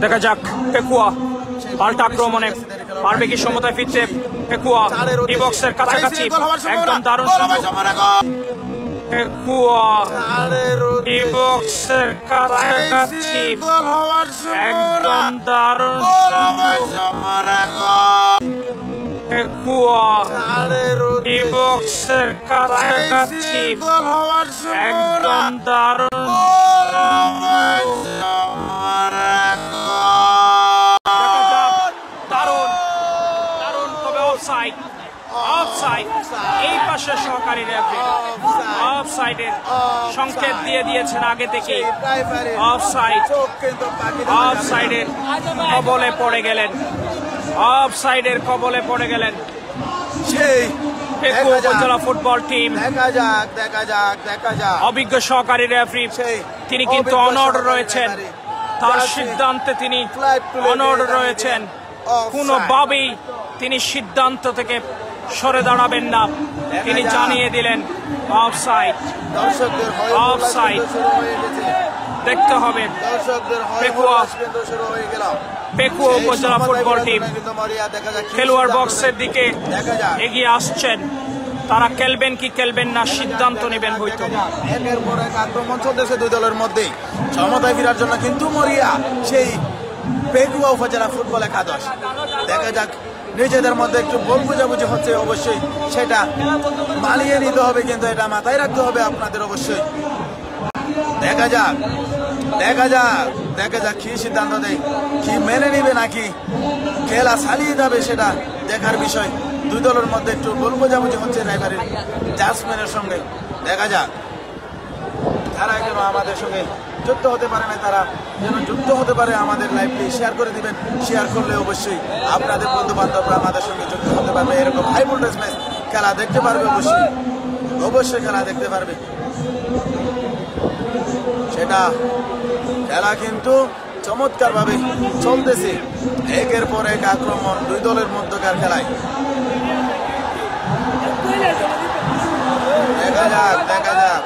দেখা যাক পেকুয়া পাল্টা আক্রমণে পারবে কি সমতায় ফিরতে। পেকুয়া ডি বক্সের কাছাকাছি, একদম দারুণ পেকুয়া ডি বক্সের কাছাকাছি, একদম দারুণ পেকুয়া ডি বক্সের কাছাকাছি, একদম দারুণ এই পাশে সহকারী রেফারি অফসাইডের সংকেত দিয়ে দিয়েছেন আগে থেকে। অফসাইডের কবলে পড়ে গেলেন, অফসাইডের কবলে পড়ে গেলেন পেকুয়া উপজেলা ফুটবল টিম। অভিজ্ঞ সহকারী রেফারি তিনি কিন্তু অনড় রয়েছেন, তার সিদ্ধান্তে তিনি অনড় রয়েছেন। কোনোভাবেই তিনি সিদ্ধান্ত থেকে সরে দাঁড়াবেন না, তিনি জানিয়ে দিলেন অফসাইড। অফসাইড দেখতে হবে। পেকুয়া উপজেলা ফুটবল টিম খেলোয়াড় বক্সের দিকে এগিয়ে আসছেন, তারা খেলবেন কি খেলবেন না সিদ্ধান্ত নেবেন হয়তো। একের পর এক আক্রমণ চলতেছে দুই দলের মধ্যে, সমতায় ফেরার জন্য কিন্তু মরিয়া সেই পেকুয়া উপজেলা ফুটবল একাদশ। দেখা যাক, নিজেদের মধ্যে একটু ভুল বুঝাবুঝি হচ্ছে, অবশ্যই সেটা মানিয়ে নিতে হবে, কিন্তু এটা মাথায় রাখতে হবে আপনাদের অবশ্যই। দেখা যাক দেখা যাক দেখা যাক কি সিদ্ধান্ত দেয়, কি মেনে নিবে নাকি খেলা চালিয়ে যাবে, সেটা দেখার বিষয়। দুই দলের মধ্যে একটু ভুল বোঝাবুঝি হচ্ছে রেফারির জাজমেন্টের সঙ্গে। দেখা যাক, তারা যেন আমাদের সঙ্গে যুক্ত হতে পারে না, তারা যেন যুক্ত হতে পারে। আমাদের লাইভটি শেয়ার করে দিবেন, শেয়ার করলে অবশ্যই আপনাদের বন্ধু বান্ধবরা আমাদের সঙ্গে যুক্ত হতে পারবে, এরকম হাই ভোল্টেজ ম্যাচ খেলা দেখতে পারবে, অবশ্যই অবশ্যই খেলা দেখতে পারবে। সেটা খেলা কিন্তু চমৎকার ভাবে চলতেছে, একের পর এক আক্রমণ দুই দলের মধ্যকার খেলায়। দেখা যাক দেখা যাক